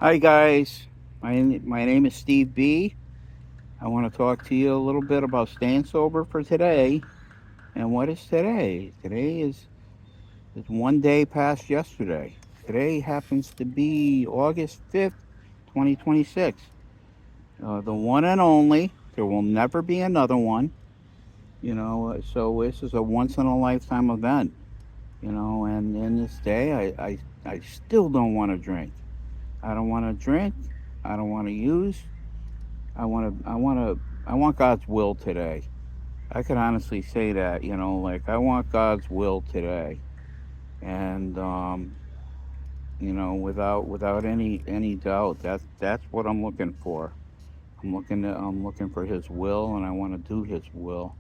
Hi guys, my name is Steve B. I want to talk to you a little bit about staying sober for today. And what is today? Today is one day past yesterday. Today happens to be August 5th, 2026. The one and only. There will never be another one. So this is a once in a lifetime event. And in this day, I still don't want to drink. I don't want to drink. I don't want to use. I want God's will today. I can honestly say that, like I want God's will today, and without any doubt, that's what I'm looking for. I'm looking for His will, and I want to do His will,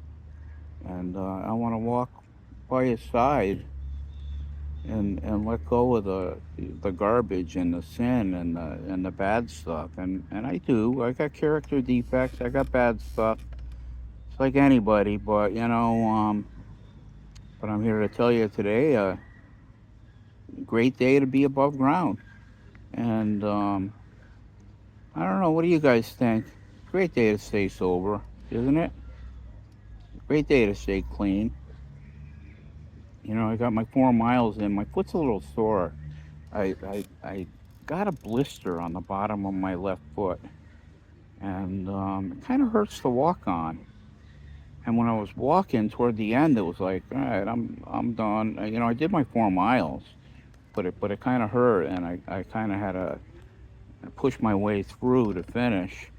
and I want to walk by His side and let go of the garbage and the sin and the bad stuff, and I do. I got character defects. I got bad stuff. It's like anybody, but I'm here to tell you today, great day to be above ground. And I don't know, what do you guys think? Great day to stay sober, isn't it? Great day to stay clean. I got my 4 miles in. My foot's a little sore. I got a blister on the bottom of my left foot, and it kind of hurts to walk on. And when I was walking toward the end, it was like, all right, I'm done. I did my 4 miles, but it kind of hurt, and I kind of had to push my way through to finish.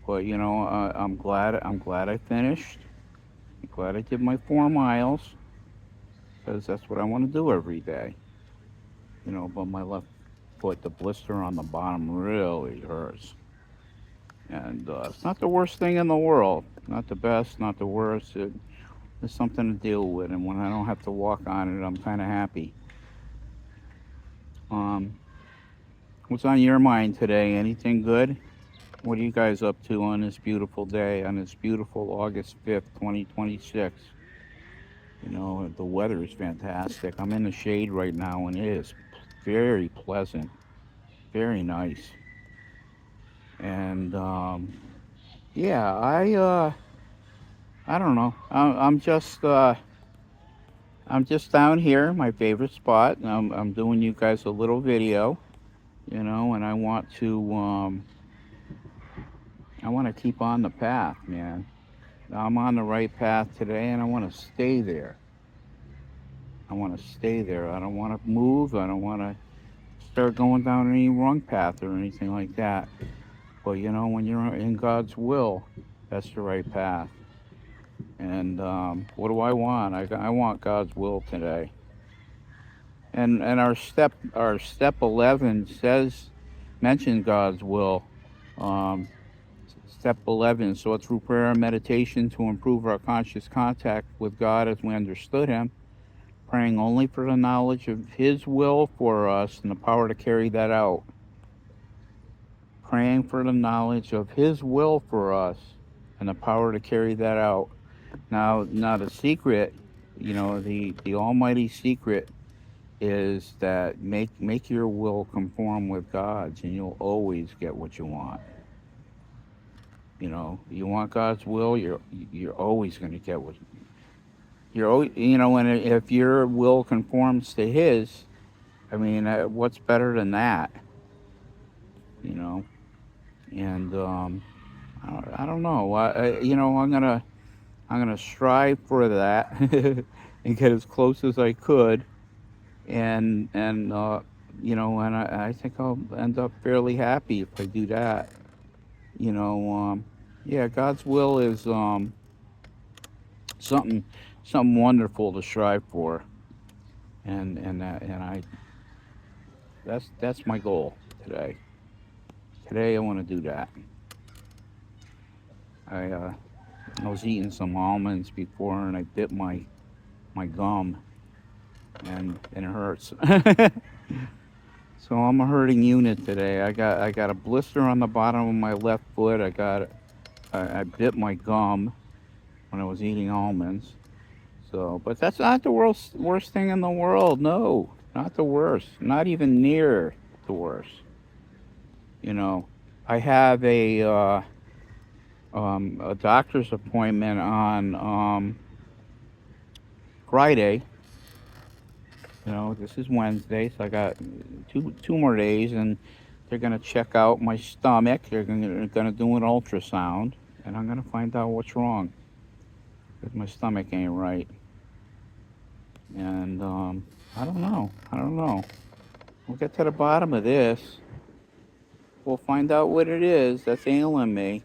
But I'm glad I finished. I'm glad I did my 4 miles because that's what I want to do every day. But my left foot, the blister on the bottom really hurts, and it's not the worst thing in the world. Not the best, not the worst. It's something to deal with, and when I don't have to walk on it, I'm kind of happy. Um, what's on your mind today? Anything good? What are you guys up to on this beautiful day, on this beautiful August 5th, 2026? The weather is fantastic. I'm in the shade right now, and it is very pleasant, very nice. And yeah, I don't know. I'm just down here, my favorite spot. And I'm doing you guys a little video, and I want to keep on the path, man. I'm on the right path today, and I want to stay there. I want to stay there. I don't want to move. I don't want to start going down any wrong path or anything like that. But when you're in God's will, that's the right path. And what do I want? I want God's will today. And our step 11 mentions God's will. Um, Step 11. So through prayer and meditation to improve our conscious contact with God as we understood Him, praying only for the knowledge of His will for us and the power to carry that out. Praying for the knowledge of His will for us and the power to carry that out. Now the secret, the almighty secret is that make your will conform with God's, and you'll always get what you want. You want God's will, you're always going to get what you're always, and if your will conforms to His, I mean, what's better than that? You know, and I don't know. I'm gonna strive for that and get as close as I could, and I think I'll end up fairly happy if I do that. You know, yeah, God's will is something something wonderful to strive for, and I that's my goal today. Today I want to do that. I uh, I was eating some almonds before, and I bit my gum, and it hurts. So I'm a hurting unit today. I got a blister on the bottom of my left foot. I bit my gum when I was eating almonds. So, but that's not the worst thing in the world. No, not the worst. Not even near the worst. You know, I have a doctor's appointment on Friday. You know, this is Wednesday, so I got two more days, and they're gonna check out my stomach. They're gonna do an ultrasound, and I'm gonna find out what's wrong, because my stomach ain't right. And I don't know. I don't know. We'll get to the bottom of this. We'll find out what it is that's ailing me,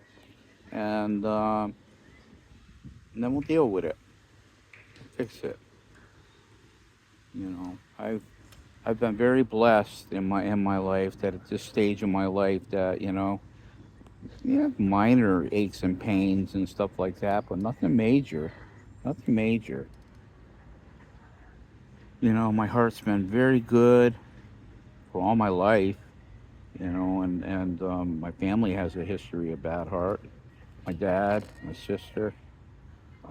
and then we'll deal with it. Fix it. You know, I've been very blessed in my life that at this stage of my life that yeah, minor aches and pains and stuff like that, but nothing major, nothing major. You know, my heart's been very good for all my life. You know, and my family has a history of bad heart. My dad, my sister.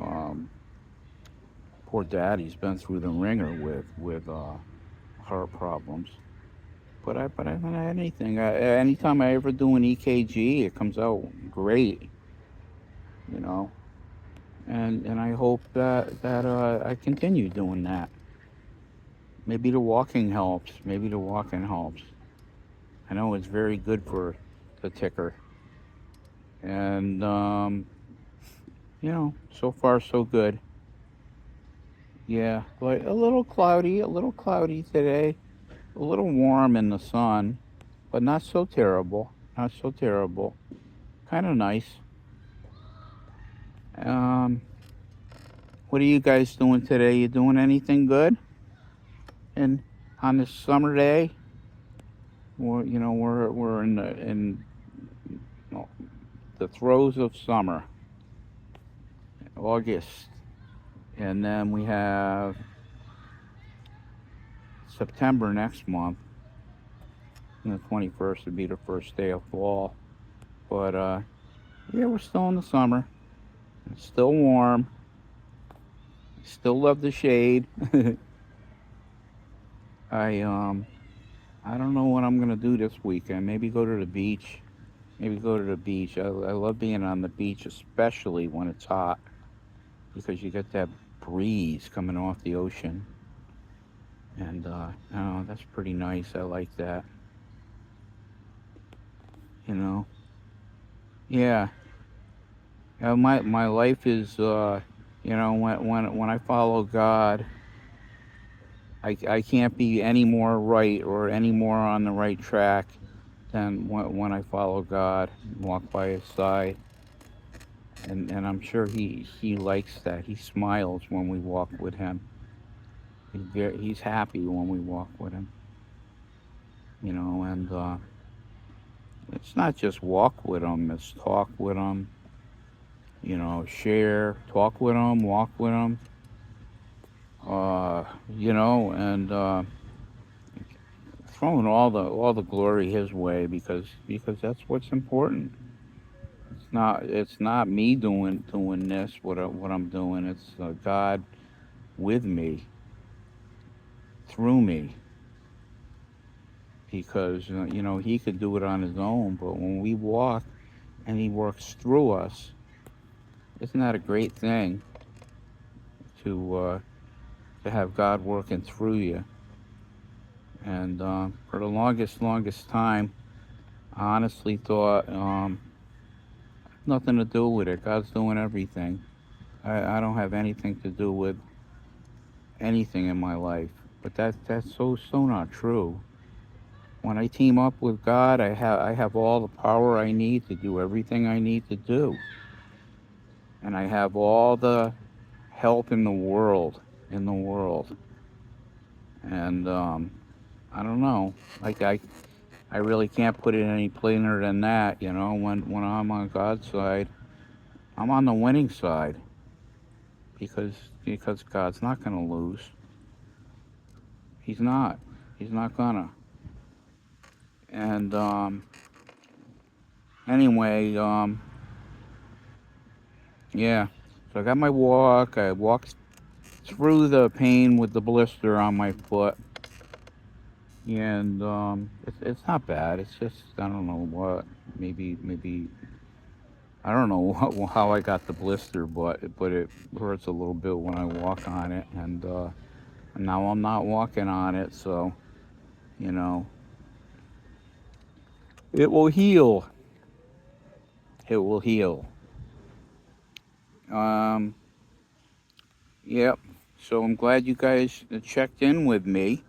Um, Poor dad, he's been through the ringer with heart problems. But I haven't had anything. Anytime I ever do an EKG, it comes out great. You know, and I hope that I continue doing that. Maybe the walking helps. Maybe the walking helps. I know it's very good for the ticker. And so far so good. Yeah, but a little cloudy today. A little warm in the sun, but not so terrible. Not so terrible. Kind of nice. Um, what are you guys doing today? You doing anything good? And on this summer day, we're in the throes of summer, August, and then we have September next month, and the 21st would be the first day of fall. But yeah, we're still in the summer. It's still warm. Still love the shade. I um I don't know what I'm gonna do this weekend. Maybe go to the beach. Maybe go to the beach. I love being on the beach, especially when it's hot, because you get that breeze coming off the ocean, and that's pretty nice. I like that. You know. Yeah. My life is when I follow God, I can't be any more right or any more on the right track than when I follow God, walk by His side, and I'm sure He likes that. He smiles when we walk with Him. He's happy when we walk with Him. And it's not just walk with Him; it's talk with Him. Share, talk with Him, walk with Him. And throwing all the glory His way, because that's what's important. It's not me doing this what I'm doing. It's God with me, through me, because He could do it on His own, but when we walk and He works through us, isn't that a great thing to have God working through you? And for the longest time, I honestly thought nothing to do with it. God's doing everything. I don't have anything to do with anything in my life. But that's so not true. When I team up with God, I have all the power I need to do everything I need to do, and I have all the help in the world. And I don't know. Like I really can't put it any plainer than that. When I'm on God's side, I'm on the winning side, because God's not gonna lose. He's not. He's not gonna. And anyway, yeah. So I got my walk. I walked through the pain with the blister on my foot, and it's not bad. It's just I don't know what, maybe I don't know how I got the blister, but it hurts a little bit when I walk on it, and now I'm not walking on it, so you know it will heal. It will heal. Um, yep. So I'm glad you guys checked in with me.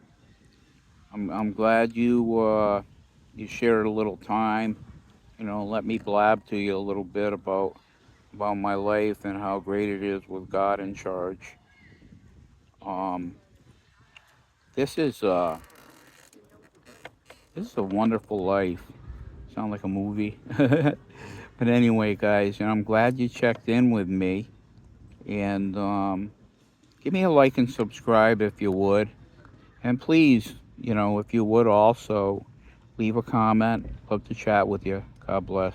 I'm glad you shared a little time. Let me blab to you a little bit about my life and how great it is with God in charge. Um, this is uh this is a wonderful life. Sound like a movie. But anyway, guys, I'm glad you checked in with me, and give me a like and subscribe if you would, and please, if you would also leave a comment. Love to chat with you. God bless.